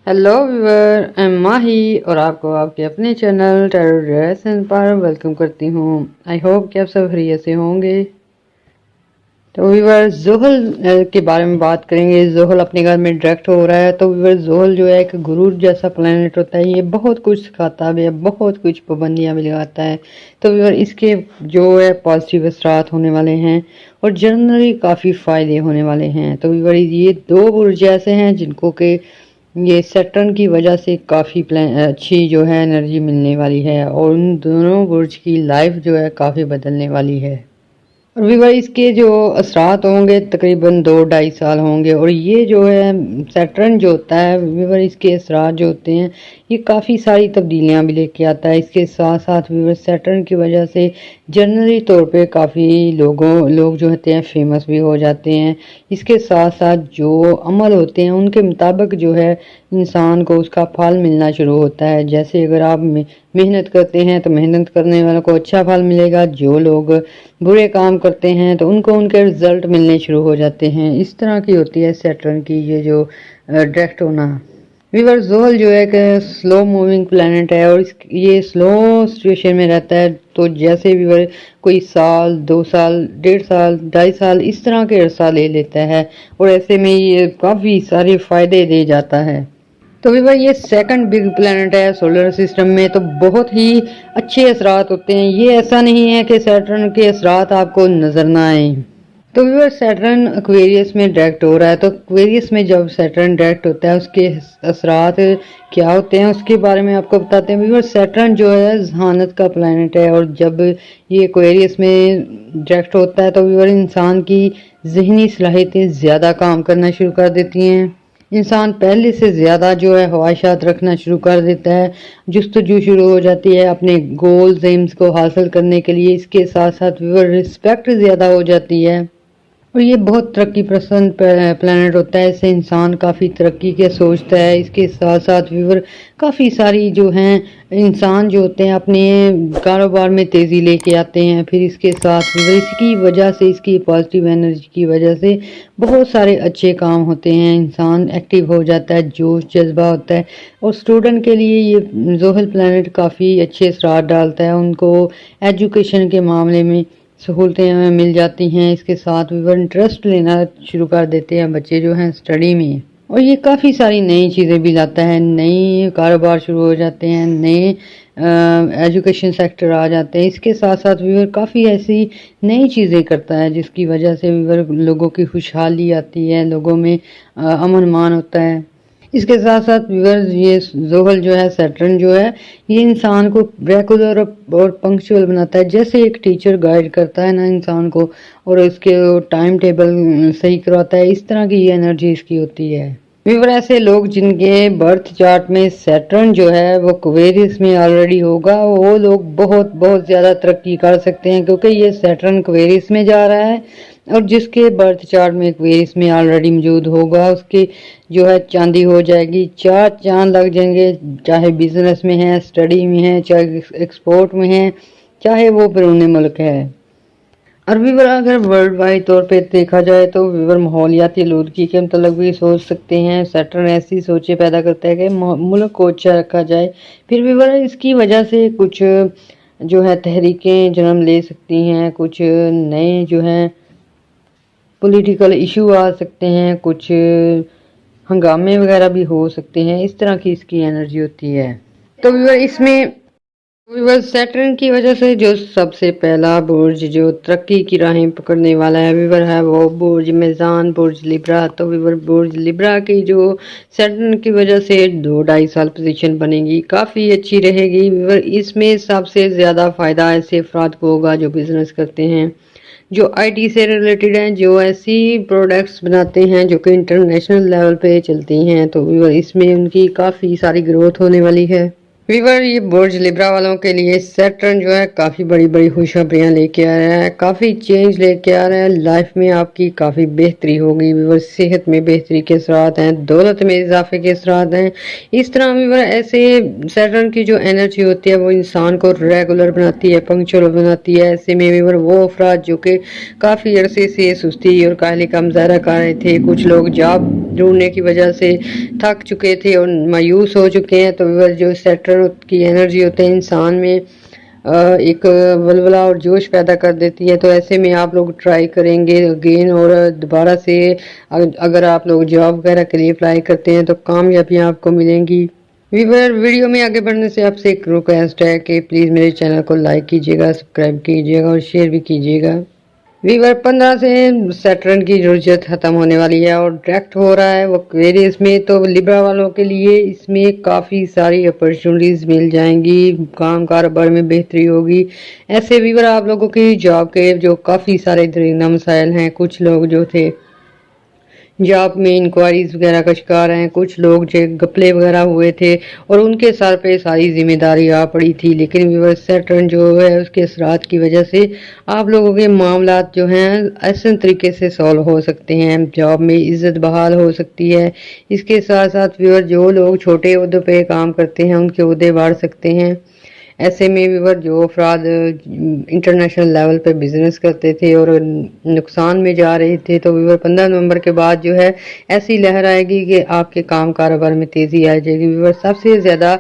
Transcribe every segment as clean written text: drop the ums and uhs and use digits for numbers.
Hello viewer, I am माही और आपको आपके अपने चैनल टैरो ड्रेसन पर वेलकम करती हूँ। आई होप कि आप सब खैरियत से होंगे। तो व्यूअर ज़ोहल के बारे में बात करेंगे। ज़ोहल अपने घर में डायरेक्ट हो रहा है। तो व्यूअर ज़ोहल जो है एक गुरु जैसा प्लैनेट होता है। ये बहुत कुछ सिखाता है, बहुत कुछ पाबंदियाँ भी लगाता है। तो व्यूअर इसके जो है पॉजिटिव असरात होने वाले हैं और जनरली काफ़ी फ़ायदे होने वाले हैं। तो व्यूअर ये दो बुर्ज ऐसे हैं जिनको के ये सैटर्न की वजह से काफ़ी अच्छी जो है एनर्जी मिलने वाली है और उन दोनों बुर्ज की लाइफ जो है काफ़ी बदलने वाली है। और व्यूअर इसके जो असरात होंगे तकरीबन 2-2.5 साल होंगे। और ये जो है सैटर्न जो होता है व्यूअर, इसके असरात जो होते हैं ये काफ़ी सारी तब्दीलियां भी लेके आता है। इसके साथ साथ व्यूअर सैटर्न की वजह से जनरली तौर पे काफ़ी लोग जो होते हैं फेमस भी हो जाते हैं। इसके साथ साथ जो अमल होते हैं उनके मुताबिक जो है इंसान को उसका फल मिलना शुरू होता है। जैसे अगर आप मेहनत करते हैं तो मेहनत करने वालों को अच्छा फल मिलेगा। जो लोग बुरे काम करते हैं तो उनको उनके रिजल्ट मिलने शुरू हो जाते हैं। इस तरह की होती है सैटर्न की ये जो डायरेक्ट होना। व्यूअर ज़ोहल जो है एक स्लो मूविंग प्लैनेट है और ये स्लो सिचुएशन में रहता है। तो जैसे व्यूअर कोई साल, 2 साल, 1.5 साल, 2.5 साल इस तरह के अरसा ले लेता है और ऐसे में ये काफ़ी सारे फायदे दे जाता है। तो भी भाई ये सेकंड बिग प्लैनेट है सोलर सिस्टम में, तो बहुत ही अच्छे असरात होते हैं। ये ऐसा नहीं है कि सैटर्न के असरात आपको नजर ना आए। तो व्यूअर सैटर्न एक्वेरियस में डायरेक्ट हो रहा है। तो एक्वेरियस में जब सैटर्न डायरेक्ट होता है उसके असरात क्या होते हैं उसके बारे में आपको बताते हैं। व्यूअर सैटर्न जो है जहानत का प्लैनेट है और जब ये एक्वेरियस में डायरेक्ट होता है तो व्यूअर इंसान की जहनी सलाहियतें ज़्यादा काम करना शुरू कर देती हैं। इंसान पहले से ज़्यादा जो है ख्वाहिशात रखना शुरू कर देता है। जुस्तजू शुरू हो जाती है अपने गोल्स एम्स को हासिल करने के लिए। इसके साथ साथ व्यूअर रिस्पेक्ट ज़्यादा हो जाती है और ये बहुत तरक्की पसंद प्लैनेट होता है। इससे इंसान काफ़ी तरक्की के सोचता है। इसके साथ साथ व्यूअर काफ़ी सारी जो हैं इंसान जो होते हैं अपने कारोबार में तेज़ी लेके आते हैं। फिर इसके साथ व्यूअर इसकी वजह से, इसकी पॉजिटिव एनर्जी की वजह से बहुत सारे अच्छे काम होते हैं। इंसान एक्टिव हो जाता है, जोश जज्बा होता है। और स्टूडेंट के लिए ये ज़ोहल प्लैनेट काफ़ी अच्छे असरात डालता है। उनको एजुकेशन के मामले में सहूलतें हमें मिल जाती हैं। इसके साथ व्यूअर इंटरेस्ट लेना शुरू कर देते हैं बच्चे जो हैं स्टडी में। और ये काफ़ी सारी नई चीज़ें भी लाता है, नई कारोबार शुरू हो जाते हैं, नए एजुकेशन सेक्टर आ जाते हैं। इसके साथ साथ व्यूअर काफ़ी ऐसी नई चीज़ें करता है जिसकी वजह से व्यूअर लोगों की खुशहाली आती है, लोगों में अमन मान होता है। इसके साथ साथ व्यूअर्स ये ज़ोहल जो है सैटर्न जो है ये इंसान को रेगुलर और पंक्चुअल बनाता है। जैसे एक टीचर गाइड करता है ना इंसान को और इसके टाइम टेबल सही करवाता है, इस तरह की ये एनर्जी इसकी होती है। व्यूअर ऐसे लोग जिनके बर्थ चार्ट में सैटर्न जो है वो क्वेरियस में ऑलरेडी होगा वो लोग बहुत बहुत ज़्यादा तरक्की कर सकते हैं क्योंकि ये सैटर्न क्वेरियस में जा रहा है। और जिसके बर्थ चार्ट में क्वेरियस में ऑलरेडी मौजूद होगा उसके जो है चांदी हो जाएगी, 4 चांद लग जाएंगे। चाहे बिजनेस में है, स्टडी में है, चाहे एक्सपोर्ट में है, चाहे वो बैरून मुल्क है। और व्यूअर अगर वर्ल्ड वाइड तौर पे देखा जाए तो व्यूअर माहौलियाती आलूदगी के मतलब भी सोच सकते हैं। सैटर्न ऐसी सोचें पैदा करता है कि मुल्क को अच्छा रखा जाए। फिर व्यूअर इसकी वजह से कुछ जो है तहरीकें जन्म ले सकती हैं, कुछ नए जो हैं पॉलिटिकल इशू आ सकते हैं, कुछ हंगामे वगैरह भी हो सकते हैं। इस तरह की इसकी एनर्जी होती है। तो व्यूअर सैटर्न की वजह से जो सबसे पहला बुर्ज जो तरक्की की राहें पकड़ने वाला है व्यूअर है वो बुर्ज मेज़ान, बुर्ज लिब्रा। तो व्यूअर बुर्ज लिब्रा की जो सैटर्न की वजह से 2-2.5 साल पोजीशन बनेगी, काफ़ी अच्छी रहेगी। व्यूअर इसमें सबसे ज़्यादा फ़ायदा ऐसे अफराद को होगा जो बिज़नेस करते हैं, जो आईटी से रिलेटेड हैं, जो ऐसी प्रोडक्ट्स बनाते हैं जो कि इंटरनेशनल लेवल पे चलती हैं। तो व्यूअर इसमें उनकी काफ़ी सारी ग्रोथ होने वाली है। वीवर ये बुर्ज लिब्रा वालों के लिए सैटर्न जो है काफ़ी बड़ी बड़ी खुशखबरियाँ लेके आ रहा है, काफ़ी चेंज लेके आ रहा है। लाइफ में आपकी काफ़ी बेहतरी होगी। वीवर सेहत में बेहतरी के असरात हैं, दौलत में इजाफे के असरात हैं। इस तरह वीवर ऐसे सैटर्न की जो एनर्जी होती है वो इंसान को रेगुलर बनाती है, पंक्चुअल बनाती है। ऐसे में वीवर वो अफराद जो कि काफ़ी अरसे से सुस्ती और काहली का मुजाहरा कर रहे थे, कुछ लोग जॉब ढूंढने की वजह से थक चुके थे और मायूस हो चुके हैं, तो वीवर जो सैटर्न की एनर्जी होती है इंसान में एक वलवला और जोश पैदा कर देती है। तो ऐसे में आप लोग ट्राई करेंगे अगेन और दोबारा से अगर आप लोग जॉब वगैरह के लिए अप्लाई करते हैं तो कामयाबियाँ आपको मिलेंगी। वीवर वीडियो में आगे बढ़ने से आपसे एक रिक्वेस्ट है कि प्लीज़ मेरे चैनल को लाइक कीजिएगा, सब्सक्राइब कीजिएगा और शेयर भी कीजिएगा। वीवर 15 से सैटर्न की जरूरत खत्म होने वाली है और डायरेक्ट हो रहा है वो एक्वेरियस में, तो लिब्रा वालों के लिए इसमें काफ़ी सारी अपॉर्चुनिटीज़ मिल जाएंगी, काम कारोबार में बेहतरी होगी। ऐसे वीवर आप लोगों की जॉब के जो काफ़ी सारे दरीना मसाइल हैं, कुछ लोग जो थे जॉब में इंक्वायरीज वगैरह का शिकार हैं, कुछ लोग जो घपले वगैरह हुए थे और उनके सर पे सारी जिम्मेदारी आ पड़ी थी, लेकिन वीवर सैटर्न जो है उसके असरात की वजह से आप लोगों के मामलात जो हैं ऐसे तरीके से सॉल्व हो सकते हैं, जॉब में इज्जत बहाल हो सकती है। इसके साथ साथ वीवर जो लोग छोटे ओहदे पे काम करते हैं उनके ओहदे बढ़ सकते हैं। ऐसे में वीवर जो अफराद इंटरनेशनल लेवल पे बिजनेस करते थे और नुकसान में जा रहे थे, तो वीवर 15 नवंबर के बाद जो है ऐसी लहर आएगी कि आपके काम कारोबार में तेज़ी आ जाएगी। वीवर सबसे ज़्यादा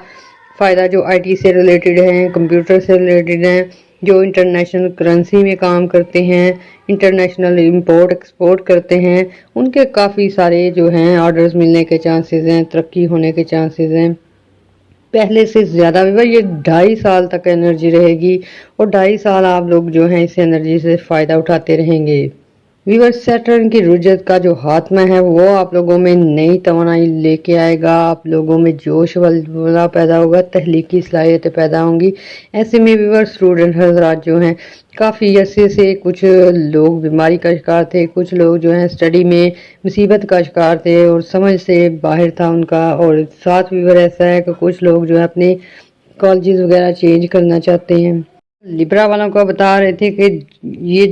फ़ायदा जो आईटी से रिलेटेड हैं, कंप्यूटर से रिलेटेड हैं, जो इंटरनेशनल करेंसी में काम करते हैं, इंटरनेशनल इंपोर्ट एक्सपोर्ट करते हैं, उनके काफ़ी सारे जो हैं ऑर्डर्स मिलने के चांसेस हैं, तरक्की होने के चांसेस हैं पहले से ज़्यादा। वीवर ये 2.5 साल तक एनर्जी रहेगी और 2.5 साल आप लोग जो हैं इस एनर्जी से फ़ायदा उठाते रहेंगे। वीवर सैटर्न की रुजत का जो हाथमा है वो आप लोगों में नई तवानाई लेके आएगा, आप लोगों में जोश वल्वला पैदा होगा, तहलीकी सलाहियतें पैदा होंगी। ऐसे में वीवर स्टूडेंट हजरात जो हैं काफ़ी अरसे से कुछ लोग बीमारी का शिकार थे, कुछ लोग जो हैं स्टडी में मुसीबत का शिकार थे और समझ से बाहर था उनका, और साथ वीवर ऐसा है कि कुछ लोग जो है अपने कॉलेजेस वगैरह चेंज करना चाहते हैं। लिब्रा वालों को बता रहे थे कि ये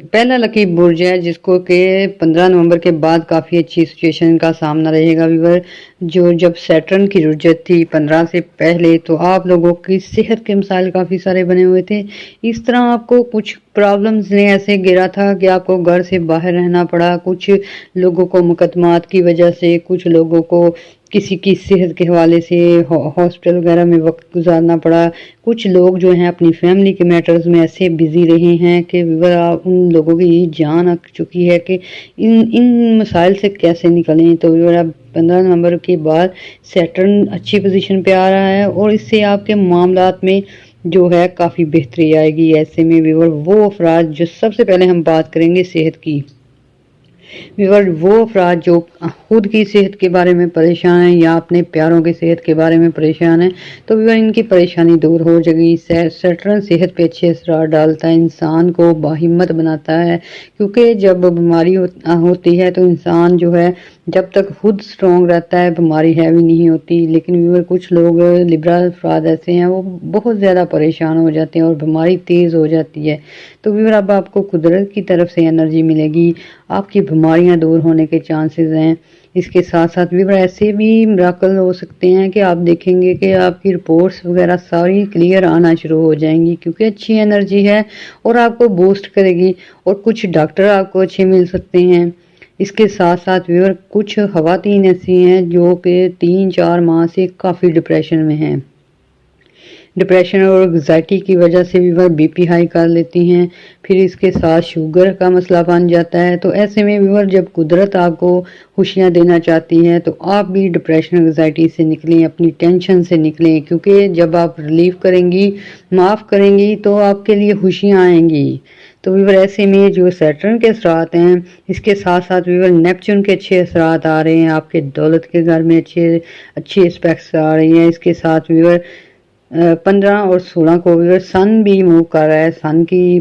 पहला लकी बुर्ज है जिसको कि 15 नवंबर के बाद काफ़ी अच्छी सिचुएशन का सामना रहेगा। वीवर जो जब सैटर्न की जरूरत थी 15 से पहले, तो आप लोगों की सेहत के मसाइल काफ़ी सारे बने हुए थे। इस तरह आपको कुछ प्रॉब्लम्स ने ऐसे गिरा था कि आपको घर से बाहर रहना पड़ा, कुछ लोगों को मुकदमात की वजह से, कुछ लोगों को किसी की सेहत के हवाले से हॉस्पिटल वगैरह में वक्त गुजारना पड़ा, कुछ लोग जो हैं अपनी फैमिली के मैटर्स में ऐसे बिजी रहे हैं कि उन लोगों की जान आ चुकी है कि इन मसाइल से कैसे निकलें। तो अब 15 नवंबर के बाद सैटर्न अच्छी पोजीशन पे आ रहा है और इससे आपके मामलात में जो है काफ़ी बेहतरी आएगी। ऐसे में वीवर वो अफराद जो सबसे पहले हम बात करेंगे सेहत की। वीवर वो अफराद जो खुद की सेहत के बारे में परेशान हैं या अपने प्यारों की सेहत के बारे में परेशान हैं, तो वीवर इनकी परेशानी दूर हो जाएगी। सैटर्न सेहत पे अच्छे असर डालता है, इंसान को बाहिम्मत बनाता है, क्योंकि जब बीमारी होती है तो इंसान जो है जब तक खुद स्ट्रॉन्ग रहता है बीमारी हैवी नहीं होती। लेकिन वीवर कुछ लोग लिबरल अफराद ऐसे हैं वो बहुत ज़्यादा परेशान हो जाते हैं और बीमारी तेज़ हो जाती है। तो वीवर अब आपको कुदरत की तरफ से एनर्जी मिलेगी, आपकी बीमारियां दूर होने के चांसेस हैं। इसके साथ साथ वीवर ऐसे भी मिराकल हो सकते हैं कि आप देखेंगे कि आपकी रिपोर्ट्स वगैरह सारी क्लियर आना शुरू हो जाएंगी, क्योंकि अच्छी एनर्जी है और आपको बूस्ट करेगी, और कुछ डॉक्टर आपको अच्छे मिल सकते हैं। इसके साथ साथ वीवर कुछ खवातीन ऐसी हैं जो कि 3-4 माह से काफ़ी डिप्रेशन में हैं। डिप्रेशन और एंग्जाइटी की वजह से वीवर बीपी हाई कर लेती हैं, फिर इसके साथ शुगर का मसला बन जाता है। तो ऐसे में वीवर जब कुदरत आपको खुशियाँ देना चाहती है तो आप भी डिप्रेशन एंग्जाइटी से निकलें, अपनी टेंशन से निकलें, क्योंकि जब आप रिलीव करेंगी, माफ़ करेंगी, तो आपके लिए खुशियाँ आएंगी। तो वीवर ऐसे में जो सैटर्न के असरात हैं, इसके साथ साथ वीवर नेपच्यून के अच्छे असरात आ रहे हैं, आपके दौलत के घर में अच्छे एस्पेक्ट्स आ रही हैं। इसके साथ वीवर 15 और 16 को वीवर सन भी मूव कर रहा है, सन की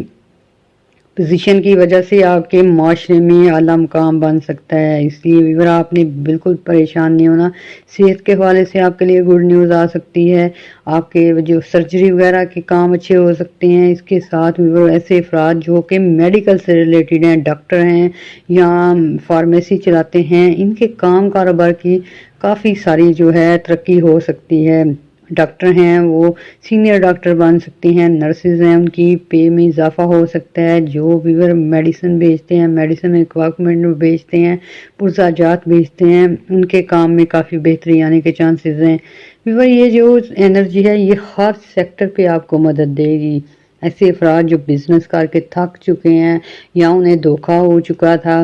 पोजीशन की वजह से आपके माशरे में आला मुकाम बन सकता है। इसलिए व्यूअर आपने बिल्कुल परेशान नहीं होना। सेहत के हवाले से आपके लिए गुड न्यूज़ आ सकती है। आपके जो सर्जरी वगैरह के काम अच्छे हो सकते हैं। इसके साथ व्यूअर ऐसे अफराद जो कि मेडिकल से रिलेटेड हैं, डॉक्टर हैं या फार्मेसी चलाते हैं, इनके काम कारोबार की काफ़ी सारी जो है तरक्की हो सकती है। डॉक्टर हैं वो सीनियर डॉक्टर बन सकती हैं, नर्सेज हैं उनकी पे में इजाफा हो सकता है। जो व्यूअर मेडिसिन बेचते हैं, मेडिसिन इक्विपमेंट बेचते हैं, पुर्जाजात बेचते हैं, उनके काम में काफ़ी बेहतरी आने के चांसेस हैं। व्यूअर ये जो एनर्जी है ये हर सेक्टर पे आपको मदद देगी। ऐसे अफराद जो बिजनेस करके थक चुके हैं या उन्हें धोखा हो चुका था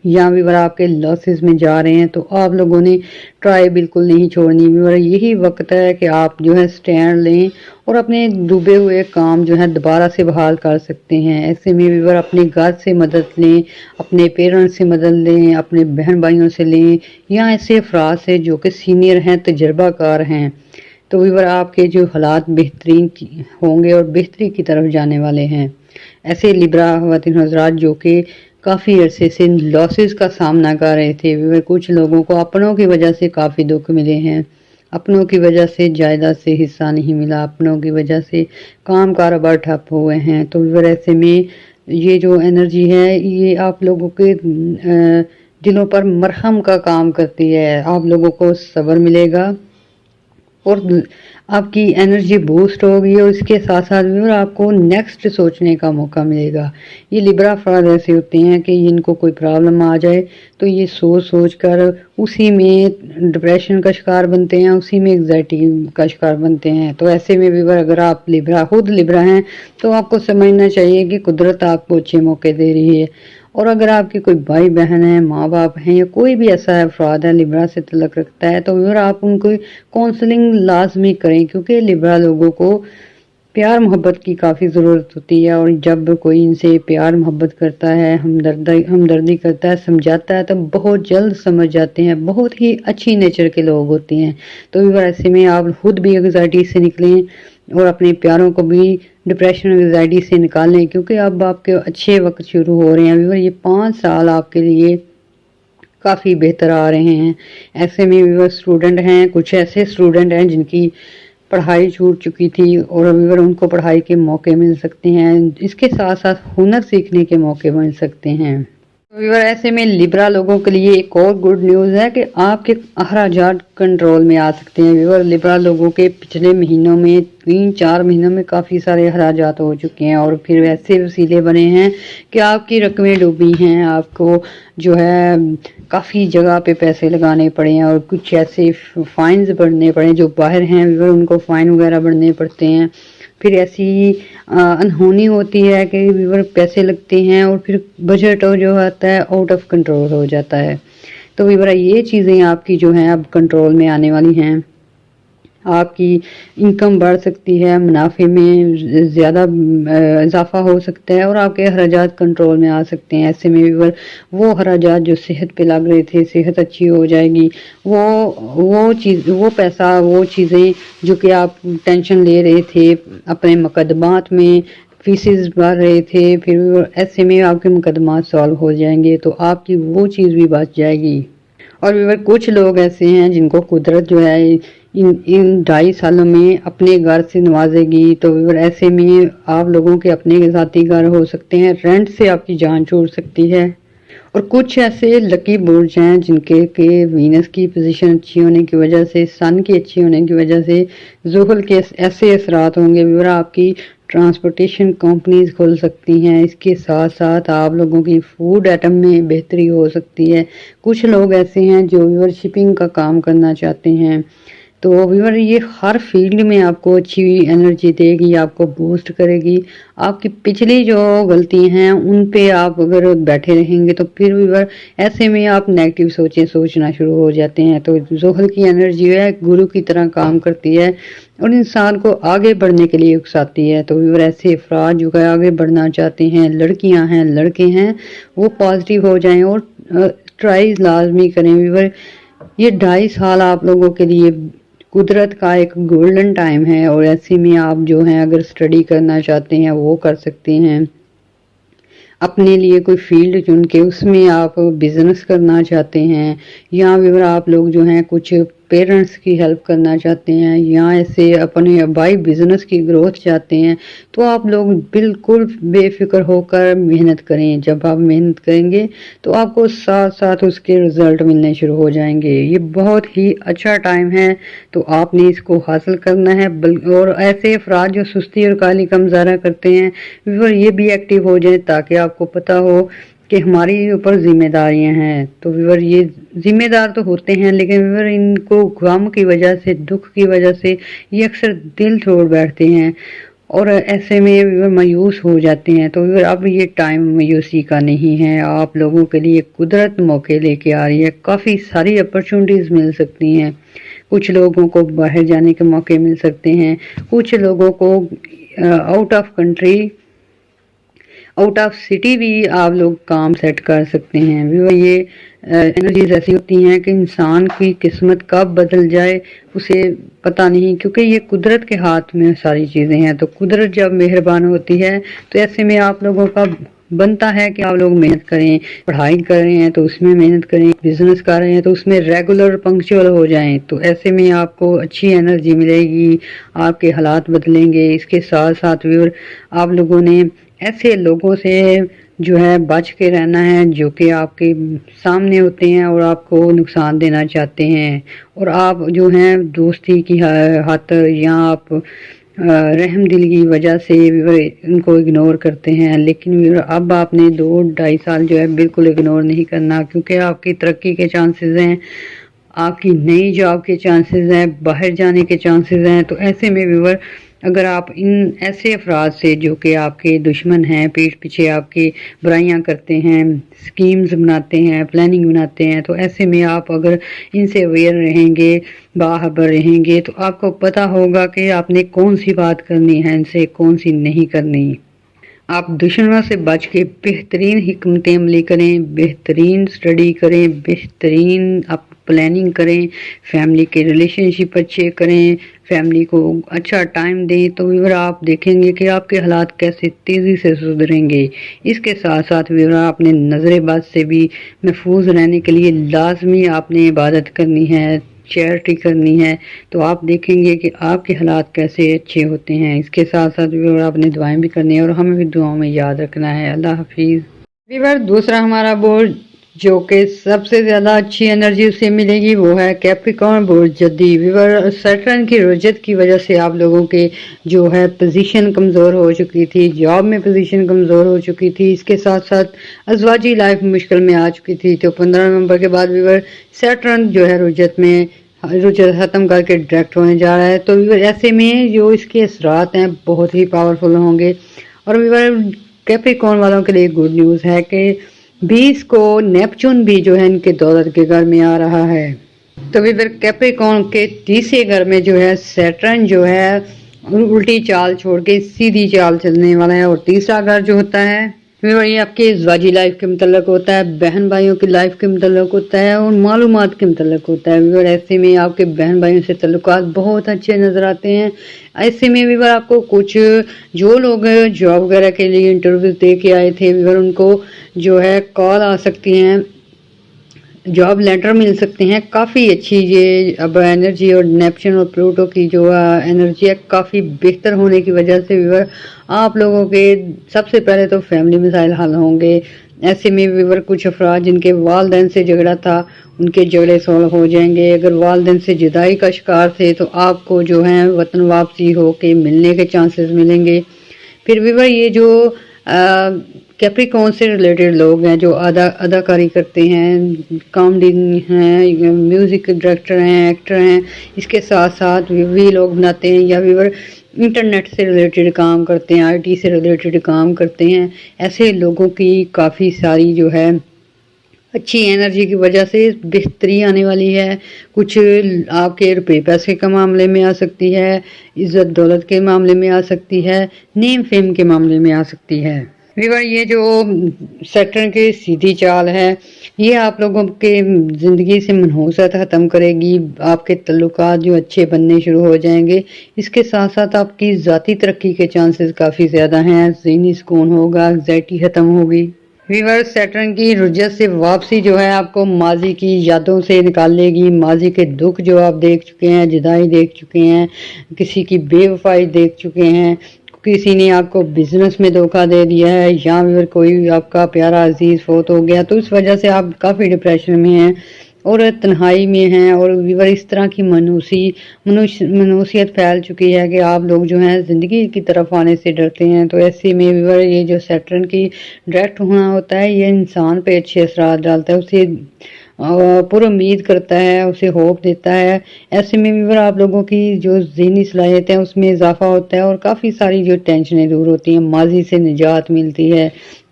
या व्यूअर आपके लॉसेस में जा रहे हैं, तो आप लोगों ने ट्राई बिल्कुल नहीं छोड़नी। व्यूअर यही वक्त है कि आप जो है स्टैंड लें और अपने डूबे हुए काम जो है दोबारा से बहाल कर सकते हैं। ऐसे में व्यूअर अपने घर से मदद लें, अपने पेरेंट्स से मदद लें, अपने बहन भाइयों से लें या ऐसे अफराद से जो कि सीनियर हैं, तजर्बाकार हैं। तो व्यूअर आपके जो हालात बेहतरीन होंगे और बेहतरी की तरफ जाने वाले हैं। ऐसे लिब्रा ख़वातीन हज़रात जो कि काफ़ी अरसे से लॉसेस का सामना कर रहे थे, व्यूअर कुछ लोगों को अपनों की वजह से काफ़ी दुख मिले हैं, अपनों की वजह से जायदाद से हिस्सा नहीं मिला, अपनों की वजह से काम कारोबार ठप हुए हैं। तो व्यूअर ऐसे में ये जो एनर्जी है ये आप लोगों के दिलों पर मरहम का काम करती है। आप लोगों को सब्र मिलेगा और आपकी एनर्जी बूस्ट होगी और इसके साथ साथ भी आपको नेक्स्ट सोचने का मौका मिलेगा। ये लिब्रा अफराद ऐसे होते हैं कि इनको कोई प्रॉब्लम आ जाए तो ये सोच सोच कर उसी में डिप्रेशन का शिकार बनते हैं, उसी में एग्जाइटी का शिकार बनते हैं। तो ऐसे में भी अगर आप खुद लिब्रा हैं तो आपको समझना चाहिए कि कुदरत आपको अच्छे मौके दे रही है। और अगर आपके कोई भाई बहन है, माँ बाप हैं या कोई भी ऐसा अफराद है लिब्रा से तल्लुक़ रखता है, तो अगर आप उनको काउंसलिंग लाजमी करें, क्योंकि लिब्रा लोगों को प्यार मोहब्बत की काफ़ी ज़रूरत होती है। और जब कोई इनसे प्यार मोहब्बत करता है, हमदर्दी करता है, समझाता है, तो बहुत जल्द समझ जाते हैं। बहुत ही अच्छी नेचर के लोग होते हैं। तो ऐसे में आप खुद भी एंग्जाइटी से निकलें और अपने प्यारों को भी डिप्रेशन एंग्जाइटी से निकालें, क्योंकि अब आपके अच्छे वक्त शुरू हो रहे हैं। व्यूअर ये 5 साल आपके लिए काफ़ी बेहतर आ रहे हैं। ऐसे में व्यूअर स्टूडेंट हैं, कुछ ऐसे स्टूडेंट हैं जिनकी पढ़ाई छूट चुकी थी और व्यूअर उनको पढ़ाई के मौके मिल सकते हैं। इसके साथ साथ हुनर सीखने के मौके मिल सकते हैं। व्यूअर ऐसे में लिब्रा लोगों के लिए एक और गुड न्यूज़ है कि आपके अखराजात कंट्रोल में आ सकते हैं। व्यूअर लिब्रा लोगों के पिछले महीनों में 3-4 महीनों में काफ़ी सारे अखराजात हो चुके हैं और फिर ऐसे वसीले बने हैं कि आपकी रकमें डूबी हैं, आपको जो है काफ़ी जगह पे पैसे लगाने पड़े हैं और कुछ ऐसे फाइन्स भरने पड़े जो बाहर हैं, व्यूअर उनको फ़ाइन वगैरह भरने पड़ते हैं। फिर ऐसी अनहोनी होती है कि व्यूअर पैसे लगते हैं और फिर बजट जो आता है आउट ऑफ कंट्रोल हो जाता है। तो व्यूअर ये चीज़ें आपकी जो हैं अब कंट्रोल में आने वाली हैं। आपकी इनकम बढ़ सकती है, मुनाफे में ज़्यादा इजाफा हो सकता है और आपके अखराजात कंट्रोल में आ सकते हैं। ऐसे में व्यूअर वो अखराजात जो सेहत पे लग रहे थे, सेहत अच्छी हो जाएगी। वो पैसा, वो चीज़ें जो कि आप टेंशन ले रहे थे अपने मुकदमात में, फीसेस भर रहे थे, फिर ऐसे में आपके मुकदमात सॉल्व हो जाएंगे, तो आपकी वो चीज़ भी बच जाएगी। और व्यूअर कुछ लोग ऐसे हैं जिनको कुदरत जो है इन 2.5 सालों में अपने घर से नवाजेगी। तो व्यूअर ऐसे में आप लोगों के अपने ज़ाती घर हो सकते हैं, रेंट से आपकी जान छूट सकती है। और कुछ ऐसे लकी बुर्ज हैं जिनके के वीनस की पोजीशन अच्छी होने की वजह से, सन की अच्छी होने की वजह से ज़ुहल के ऐसे असरात होंगे। व्यूअर आपकी ट्रांसपोर्टेशन कंपनीज खुल सकती हैं। इसके साथ साथ आप लोगों की फूड आइटम में बेहतरी हो सकती है। कुछ लोग ऐसे हैं जो व्यूअर शिपिंग का काम करना चाहते हैं। तो व्यूअर ये हर फील्ड में आपको अच्छी एनर्जी देगी, आपको बूस्ट करेगी। आपकी पिछली जो गलती हैं उन पे आप अगर बैठे रहेंगे तो फिर व्यूअर ऐसे में आप नेगेटिव सोचना शुरू हो जाते हैं। तो ज़ुहल की एनर्जी है गुरु की तरह काम करती है और इंसान को आगे बढ़ने के लिए उकसाती है। तो व्यूअर ऐसे अफराद जो आगे बढ़ना चाहते हैं, लड़कियां हैं, लड़के हैं, वो पॉजिटिव हो जाएं और ट्राई लाजमी करें। व्यूअर ये 2.5 साल आप लोगों के लिए कुदरत का एक गोल्डन टाइम है और ऐसे में आप जो हैं अगर स्टडी करना चाहते हैं वो कर सकते हैं। اپنے لیے کوئی فیلڈ چن کے اس میں آپ بزنس کرنا چاہتے ہیں، یا بھی آپ لوگ جو ہیں کچھ پیرنٹس کی ہیلپ کرنا چاہتے ہیں، یا ایسے اپنے بائی بزنس کی گروتھ چاہتے ہیں، تو آپ لوگ بالکل بے فکر ہو کر محنت کریں۔ جب آپ محنت کریں گے تو آپ کو ساتھ ساتھ اس کے رزلٹ ملنے شروع ہو جائیں گے۔ یہ بہت ہی اچھا ٹائم ہے، تو آپ نے اس کو حاصل کرنا ہے۔ اور ایسے افراد جو سستی اور کالی کا مظاہرہ کرتے ہیں، یہ بھی ایکٹیو ہو جائیں تاکہ آپ کو پتہ ہو کہ ہماری اوپر ذمہ داریاں ہیں۔ تو ویور یہ ذمہ دار تو ہوتے ہیں، لیکن ویور ان کو غم کی وجہ سے، دکھ کی وجہ سے یہ اکثر دل توڑ بیٹھتے ہیں اور ایسے میں ویور مایوس ہو جاتے ہیں۔ تو ویور اب یہ ٹائم مایوسی کا نہیں ہے، آپ لوگوں کے لیے قدرت موقع لے کے آ رہی ہے، کافی ساری اپرچونٹیز مل سکتی ہیں۔ کچھ لوگوں کو باہر جانے کے موقع مل سکتے ہیں، کچھ لوگوں کو out of country, out of city بھی آپ لوگ کام سیٹ کر سکتے ہیں۔ یہ انرجیز ایسی ہوتی ہیں کہ انسان کی قسمت کب بدل جائے اسے پتہ نہیں، کیونکہ یہ قدرت کے ہاتھ میں ساری چیزیں ہیں۔ تو قدرت جب مہربان ہوتی ہے تو ایسے میں آپ لوگوں کا بنتا ہے کہ آپ لوگ محنت کریں، پڑھائی کر رہے ہیں تو اس میں محنت کریں، بزنس کر رہے ہیں تو اس میں ریگولر پنکچوئل ہو جائیں، تو ایسے میں آپ کو اچھی انرجی ملے گی، آپ کے حالات بدلیں گے۔ اس کے ساتھ ساتھ بھی آپ لوگوں نے ایسے لوگوں سے جو ہے بچ کے رہنا ہے جو کہ آپ کے سامنے ہوتے ہیں اور آپ کو نقصان دینا چاہتے ہیں، اور آپ جو ہیں دوستی کی خاطر یا آپ رحم دل کی وجہ سے ان کو اگنور کرتے ہیں۔ لیکن اب آپ نے 2-2.5 سال جو ہے بالکل اگنور نہیں کرنا، کیونکہ آپ کی ترقی کے چانسز ہیں، آپ کی نئی جاب کے چانسز ہیں، باہر جانے کے چانسز ہیں۔ تو ایسے میں ویور اگر آپ ان ایسے افراد سے جو کہ آپ کے دشمن ہیں، پیٹھ پیچھے آپ کی برائیاں کرتے ہیں، سکیمز بناتے ہیں، پلاننگ بناتے ہیں، تو ایسے میں آپ اگر ان سے اویئر رہیں گے، باخبر رہیں گے، تو آپ کو پتہ ہوگا کہ آپ نے کون سی بات کرنی ہے، ان سے کون سی نہیں کرنی۔ آپ دشمنوں سے بچ کے بہترین حکمت عملی کریں، بہترین سٹڈی کریں، بہترین آپ پلاننگ کریں، فیملی کے ریلیشن شپ اچھے کریں، فیملی کو اچھا ٹائم دیں، تو ویور آپ دیکھیں گے کہ آپ کے حالات کیسے تیزی سے سدھریں گے۔ اس کے ساتھ ساتھ ویور اپنے نظر بد سے بھی محفوظ رہنے کے لیے لازمی آپ نے عبادت کرنی ہے، چیریٹی کرنی ہے، تو آپ دیکھیں گے کہ آپ کے حالات کیسے اچھے ہوتے ہیں۔ اس کے ساتھ ساتھ ویور آپ نے دعائیں بھی کرنی ہے اور ہمیں بھی دعاؤں میں یاد رکھنا ہے۔ اللہ حافظ۔ ویور دوسرا ہمارا برج جو کہ سب سے زیادہ اچھی انرجی اسے ملے گی وہ ہے کیپریکارن برج جدی۔ ویور سیٹرن کی رجت کی وجہ سے آپ لوگوں کے جو ہے پوزیشن کمزور ہو چکی تھی، جاب میں پوزیشن کمزور ہو چکی تھی، اس کے ساتھ ساتھ ازواجی لائف مشکل میں آ چکی تھی۔ تو 15 نومبر کے بعد ویور سیٹرن جو ہے رجت میں رجت ختم کر کے ڈائریکٹ ہونے جا رہا ہے، تو ویور ایسے میں جو اس کے اثرات ہیں بہت ہی پاورفل ہوں گے۔ اور ویور کیپریکارن والوں کے لیے گڈ نیوز ہے کہ 20 کو نیپچون بھی جو ہے ان کے دولت کے گھر میں آ رہا ہے۔ تو ویور کیپریکارن کے تیسرے گھر میں جو ہے سیٹرن جو ہے الٹی چال چھوڑ کے سیدھی چال چلنے والا ہے، اور تیسرا گھر جو ہوتا ہے ویور یہ آپ کے ازواجی لائف کے متعلق ہوتا ہے، بہن بھائیوں کی لائف کے متعلق ہوتا ہے اور معلومات کے متعلق ہوتا ہے۔ ویور ایسے میں آپ کے بہن بھائیوں سے تعلقات بہت اچھے نظر آتے ہیں۔ ایسے میں ویور آپ کو کچھ جو لوگ جاب وغیرہ کے لیے انٹرویو دے کے آئے تھے ویور ان کو جو ہے کال آ سکتی ہیں، جاب لیٹر مل سکتے ہیں۔ کافی اچھی یہ اب انرجی اور نیپچون اور پلوٹو کی جو انرجی ہے کافی بہتر ہونے کی وجہ سے ویور آپ لوگوں کے سب سے پہلے تو فیملی مسائل حل ہوں گے۔ ایسے میں ویور کچھ افراد جن کے والدین سے جھگڑا تھا ان کے جھگڑے سولو ہو جائیں گے۔ اگر والدین سے جدائی کا شکار تھے تو آپ کو جو ہے وطن واپسی ہو کے ملنے کے چانسز ملیں گے۔ پھر ویور یہ جو کیپریکارن سے ریلیٹڈ لوگ ہیں جو اداکاری کرتے ہیں، کامیڈی ہیں، میوزک ڈائریکٹر ہیں، ایکٹر ہیں، اس کے ساتھ ساتھ وی لوگ بناتے ہیں یا ویور انٹرنیٹ سے ریلیٹڈ کام کرتے ہیں، آئی ٹی سے ریلیٹڈ کام کرتے ہیں، ایسے لوگوں کی کافی ساری جو ہے اچھی انرجی کی وجہ سے بہتری آنے والی ہے۔ کچھ آپ کے روپے پیسے کے معاملے میں آ سکتی ہے، عزت دولت کے معاملے میں آ سکتی ہے، نیم فیم کے معاملے میں آ سکتی ہے۔ ویور یہ جو سیٹرن کی سیدھی چال ہے یہ آپ لوگوں کے زندگی سے منحوست ختم کرے گی، آپ کے تعلقات جو اچھے بننے شروع ہو جائیں گے۔ اس کے ساتھ ساتھ آپ کی ذاتی ترقی کے چانسز کافی زیادہ ہیں، ذہنی سکون ہوگا، انگزائٹی ختم ہوگی۔ ویورز، سیٹرن کی رجت سے واپسی جو ہے آپ کو ماضی کی یادوں سے نکال لے گی، ماضی کے دکھ جو آپ دیکھ چکے ہیں، جدائی دیکھ چکے ہیں، کسی کی بے وفائی دیکھ چکے ہیں، کسی نے آپ کو بزنس میں دھوکہ دے دیا ہے، یا پھر کوئی آپ کا پیارا عزیز فوت ہو گیا، تو اس وجہ سے آپ کافی ڈپریشن میں ہیں اور تنہائی میں ہیں، اور ویور اس طرح کی منوسیت پھیل چکی ہے کہ آپ لوگ جو ہیں زندگی کی طرف آنے سے ڈرتے ہیں۔ تو ایسے میں ویور یہ جو سیٹرن کی ڈائریکٹ ہونا ہوتا ہے، یہ انسان پہ اچھے اثرات ڈالتا ہے، اسے پر امید کرتا ہے، اسے ہوپ دیتا ہے۔ ایسے میں ویور آپ لوگوں کی جو ذہنی صلاحیت ہے اس میں اضافہ ہوتا ہے، اور کافی ساری جو ٹینشنیں دور ہوتی ہیں، ماضی سے نجات ملتی ہے،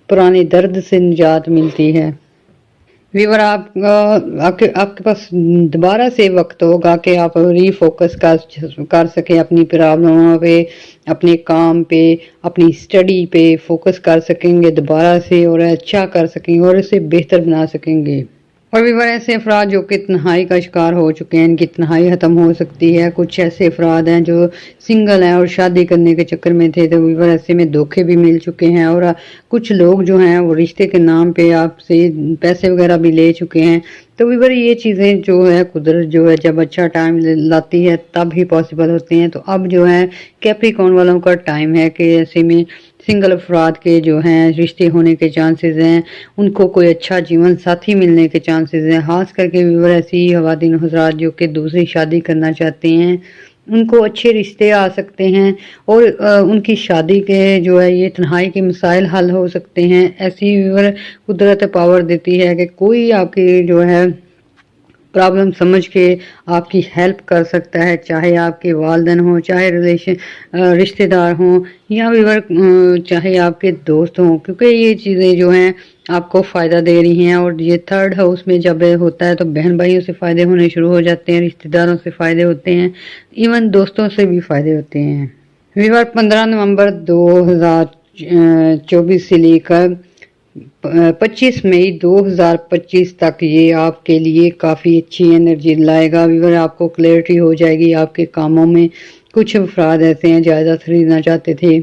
پرانے درد سے نجات ملتی ہے۔ ویور، آپ کے پاس دوبارہ سے وقت ہوگا کہ آپ ری فوکس کر سکیں اپنی پرابلموں پہ، اپنے کام پہ، اپنی اسٹڈی پہ فوکس کر سکیں گے دوبارہ سے، اور اچھا کر سکیں گے اور اسے بہتر بنا سکیں گے۔ اور ویور، ایسے افراد جو کہ تنہائی کا شکار ہو چکے ہیں، ان کی تنہائی ختم ہو سکتی ہے۔ کچھ ایسے افراد ہیں جو سنگل ہیں اور شادی کرنے کے چکر میں تھے، تو ویور ایسے میں دھوکے بھی مل چکے ہیں، اور کچھ لوگ جو ہیں وہ رشتے کے نام پہ آپ سے پیسے وغیرہ بھی لے چکے ہیں۔ تو ویور یہ چیزیں جو ہے قدرت جو ہے جب اچھا ٹائم لاتی ہے تب ہی پاسبل ہوتی ہیں۔ تو اب جو ہے کیپریکارن والوں کا ٹائم ہے کہ ایسے میں سنگل افراد کے جو ہیں رشتے ہونے کے چانسز ہیں، ان کو کوئی اچھا جیون ساتھی ملنے کے چانسز ہیں، خاص کر کے ویور ایسی خواتین حضرات جو کہ دوسری شادی کرنا چاہتے ہیں، ان کو اچھے رشتے آ سکتے ہیں، اور ان کی شادی کے جو ہے یہ تنہائی کے مسائل حل ہو سکتے ہیں۔ ایسی ویور قدرت پاور دیتی ہے کہ کوئی آپ کی جو ہے پرابلم سمجھ کے آپ کی ہیلپ کر سکتا ہے، چاہے آپ کے والدین ہوں، چاہے رشتے دار ہوں، یا ویور چاہے آپ کے دوست ہوں، کیونکہ یہ چیزیں جو ہیں آپ کو فائدہ دے رہی ہیں۔ اور یہ تھرڈ ہاؤس میں جب ہوتا ہے تو بہن بھائیوں سے فائدے ہونے شروع ہو جاتے ہیں، رشتے داروں سے فائدے ہوتے ہیں، ایون دوستوں سے بھی فائدے ہوتے ہیں۔ ویور، 15 نومبر 2024 سے لے کر 25 مئی 2025 تک یہ آپ کے لیے کافی اچھی انرجی لائے گا۔ ویور، آپ کو کلیئرٹی ہو جائے گی آپ کے کاموں میں۔ کچھ افراد ایسے ہیں جائیداد خریدنا چاہتے تھے،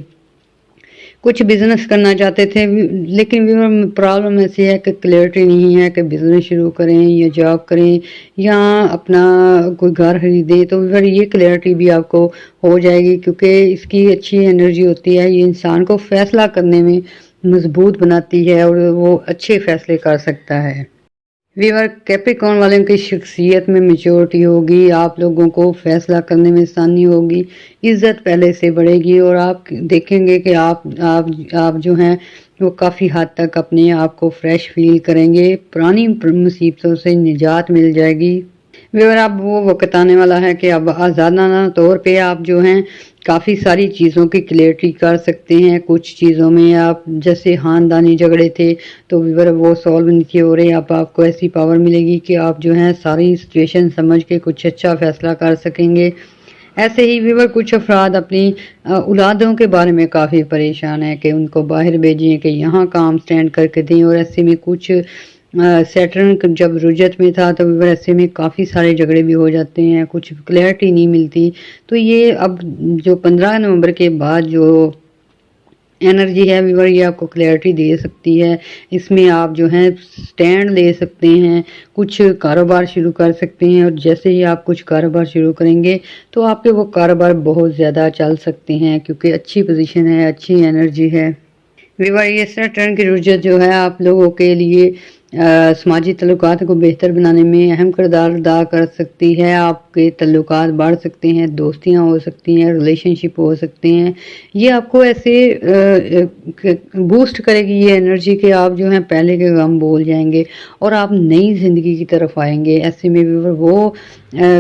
کچھ بزنس کرنا چاہتے تھے، لیکن ویور پرابلم ایسی ہے کہ کلیئرٹی نہیں ہے کہ بزنس شروع کریں یا جاب کریں یا اپنا کوئی گھر خریدیں۔ تو ویور یہ کلیئرٹی بھی آپ کو ہو جائے گی، کیونکہ اس کی اچھی انرجی ہوتی ہے، یہ انسان کو فیصلہ کرنے میں مضبوط بناتی ہے اور وہ اچھے فیصلے کر سکتا ہے۔ ویور، کیپریکارن والوں کی شخصیت میں میچورٹی ہوگی، آپ لوگوں کو فیصلہ کرنے میں آسانی ہوگی، عزت پہلے سے بڑھے گی، اور آپ دیکھیں گے کہ آپ جو ہیں وہ کافی حد تک اپنے آپ کو فریش فیل کریں گے، پرانی مصیبتوں سے نجات مل جائے گی۔ ویور، اب وہ وقت آنے والا ہے کہ اب آزادانہ طور پہ آپ جو ہیں کافی ساری چیزوں کی کلیئرٹی کر سکتے ہیں۔ کچھ چیزوں میں آپ جیسے خاندانی جھگڑے تھے تو ویور وہ سالو نہیں ہو رہے، اب آپ کو ایسی پاور ملے گی کہ آپ جو ہیں ساری سچویشن سمجھ کے کچھ اچھا فیصلہ کر سکیں گے۔ ایسے ہی ویور کچھ افراد اپنی اولادوں کے بارے میں کافی پریشان ہیں کہ ان کو باہر بھیجیں کہ یہاں کام سٹینڈ کر کے دیں، اور ایسے میں کچھ سیٹرن جب رجت میں تھا تو ویور ایسے میں کافی سارے جھگڑے بھی ہو جاتے ہیں، کچھ کلیئرٹی نہیں ملتی۔ تو یہ اب جو 15 نومبر کے بعد جو انرجی ہے ویور، یہ آپ کو کلیئرٹی دے سکتی ہے، اس میں آپ جو ہیں سٹینڈ لے سکتے ہیں، کچھ کاروبار شروع کر سکتے ہیں، اور جیسے ہی آپ کچھ کاروبار شروع کریں گے تو آپ کے وہ کاروبار بہت زیادہ چل سکتے ہیں، کیونکہ اچھی پوزیشن ہے، اچھی انرجی ہے۔ ویور، یہ سیٹرن کی رجت جو ہے آپ لوگوں کے لیے سماجی تعلقات کو بہتر بنانے میں اہم کردار ادا کر سکتی ہے، آپ کے تعلقات بڑھ سکتے ہیں، دوستیاں ہو سکتی ہیں، ریلیشن شپ ہو سکتے ہیں۔ یہ آپ کو ایسے بوسٹ کرے گی یہ انرجی کہ آپ جو ہیں پہلے کے غم بھول جائیں گے اور آپ نئی زندگی کی طرف آئیں گے۔ ایسے میں ویور وہ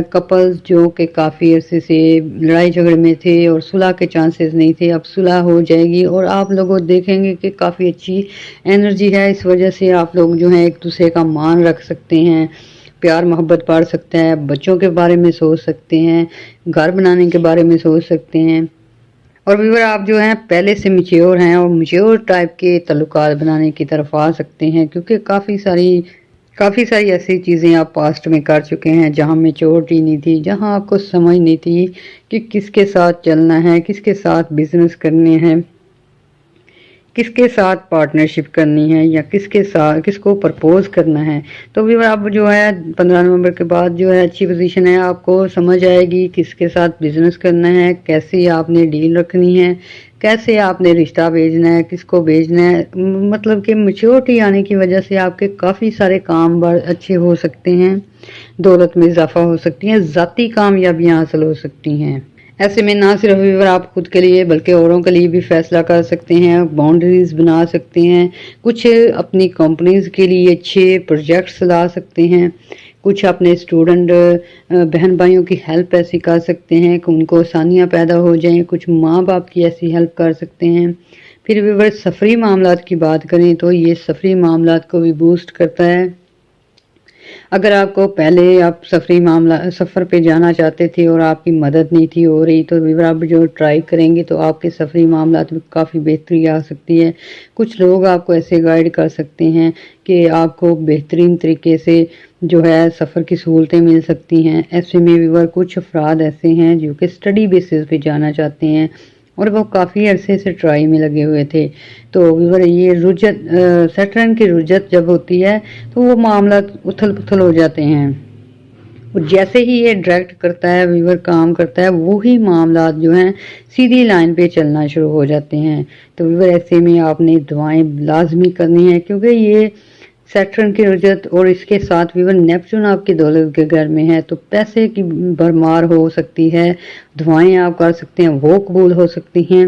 کپلز جو کہ کافی عرصے سے لڑائی جھگڑے میں تھے اور صلح کے چانسز نہیں تھے، اب صلح ہو جائے گی، اور آپ لوگوں دیکھیں گے کہ کافی اچھی انرجی ہے، اس وجہ سے آپ لوگ جو ہیں ایک دوسرے کا مان رکھ سکتے ہیں، پیار محبت بڑھ سکتا ہے، بچوں کے بارے میں سوچ سکتے ہیں، گھر بنانے کے بارے میں سوچ سکتے ہیں۔ اور ویور، آپ جو ہیں پہلے سے میچیور ہیں اور میچیور ٹائپ کے تعلقات بنانے کی طرف آ سکتے ہیں، کیونکہ کافی ساری काफ़ी सारी ऐसी चीज़ें आप पास्ट में कर चुके हैं जहाँ मैच्योरिटी नहीं थी, जहाँ आपको समझ नहीं थी कि किसके साथ चलना है, किसके साथ बिजनेस करने हैं, किसके साथ पार्टनरशिप करनी है या किसके साथ किसको प्रपोज करना है। तो भी अब जो है 15 नवंबर के बाद जो है अच्छी पोजीशन है, आपको समझ आएगी किसके साथ बिजनेस करना है, कैसे आपने डील रखनी है, कैसे आपने रिश्ता भेजना है, किसको भेजना है। मतलब कि मैच्योरिटी आने की वजह से आपके काफ़ी सारे काम अच्छे हो सकते हैं, दौलत में इजाफा हो सकती है, ज़ाती कामयाबियाँ हासिल हो सकती हैं। ऐसे में ना सिर्फ व्यूअर आप खुद के लिए बल्कि औरों के लिए भी फैसला कर सकते हैं, बाउंड्रीज बना सकते हैं, कुछ अपनी कंपनीज के लिए अच्छे प्रोजेक्ट्स ला सकते हैं, कुछ अपने स्टूडेंट बहन भाइयों की हेल्प ऐसी कर सकते हैं कि उनको आसानियाँ पैदा हो जाएं, कुछ माँ बाप की ऐसी हेल्प कर सकते हैं। फिर व्यूअर सफरी मामलात की बात करें तो ये सफरी मामलात को भी बूस्ट करता है। अगर आपको पहले आप सफ़र पे जाना चाहते थे और आपकी मदद नहीं थी हो रही, तो व्यूअर आप जो ट्राई करेंगे तो आपके सफ़री मामलात में काफ़ी बेहतरी आ सकती है। कुछ लोग आपको ऐसे गाइड कर सकते हैं कि आपको बेहतरीन तरीके से जो है सफ़र की सहूलतें मिल सकती हैं। ऐसे में व्यूअर कुछ अफराद ऐसे हैं जो कि स्टडी बेसिस पे जाना चाहते हैं और वो काफ़ी अरसे से ट्राई में लगे हुए थे। तो व्यूअर ये रुजत सैटर्न की रुजत जब होती है तो वो मामला उथल पुथल हो जाते हैं, और जैसे ही ये डायरेक्ट करता है व्यूअर काम करता है, वही मामला जो हैं सीधी लाइन पे चलना शुरू हो जाते हैं। तो व्यूअर ऐसे में आपने दुआएं लाजमी करनी है, क्योंकि ये सैटर्न की रुजत और इसके साथ व्यूअर नेपच्यून आपकी दौलत के घर में है, तो पैसे की भरमार हो सकती है, दुआएं आप कर सकते हैं वो कबूल हो सकती हैं।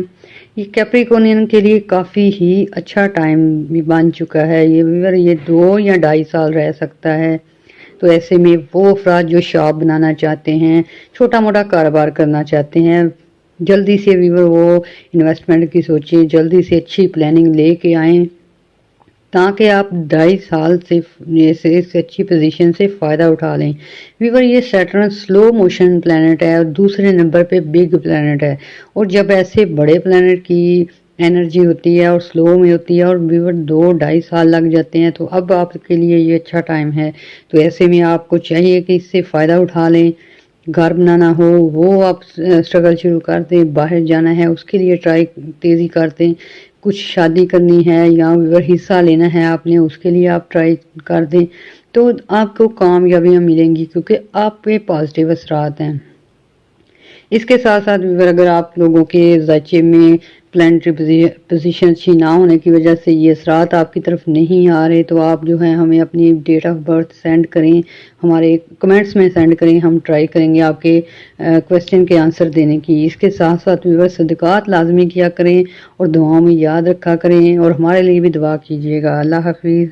ये कैप्रिकॉर्नियन के लिए काफ़ी ही अच्छा टाइम भी बन चुका है। ये व्यूअर ये 2 या 2.5 साल रह सकता है। तो ऐसे में वो अफराद जो शॉप बनाना चाहते हैं, छोटा मोटा कारोबार करना चाहते हैं, जल्दी से व्यूअर वो इन्वेस्टमेंट की सोचें, जल्दी से अच्छी प्लानिंग लेके आएँ ताकि आप 2.5 साल से इस अच्छी पोजीशन से फ़ायदा उठा लें। व्यूअर ये सैटर्न स्लो मोशन प्लैनेट है और दूसरे नंबर पे बिग प्लैनेट है, और जब ऐसे बड़े प्लैनेट की एनर्जी होती है और स्लो में होती है और व्यूअर 2-2.5 साल लग जाते हैं, तो अब आपके लिए ये अच्छा टाइम है। तो ऐसे में आपको चाहिए कि इससे फ़ायदा उठा लें। घर बनाना हो वो आप स्ट्रगल शुरू कर दें, बाहर जाना है उसके लिए ट्राई तेज़ी कर दें, कुछ शादी करनी है या व्यूअर हिस्सा लेना है आपने, उसके लिए आप ट्राई कर दें, तो आपको कामयाबियाँ मिलेंगी, क्योंकि आप पे पॉजिटिव असरात हैं। इसके साथ साथ व्यूअर अगर आप लोगों के ज़ायचे में प्लानिटरी पोजीशन अच्छी ना होने की वजह से ये असरात आपकी तरफ नहीं आ रहे, तो आप जो है हमें अपनी डेट ऑफ बर्थ सेंड करें, हमारे कमेंट्स में सेंड करें, हम ट्राई करेंगे आपके क्वेश्चन के आंसर देने की। इसके साथ साथ व्यूअर सदक़ात लाजमी किया करें और दुआओं में याद रखा करें, और हमारे लिए भी दुआ कीजिएगा। अल्लाह हाफिज़।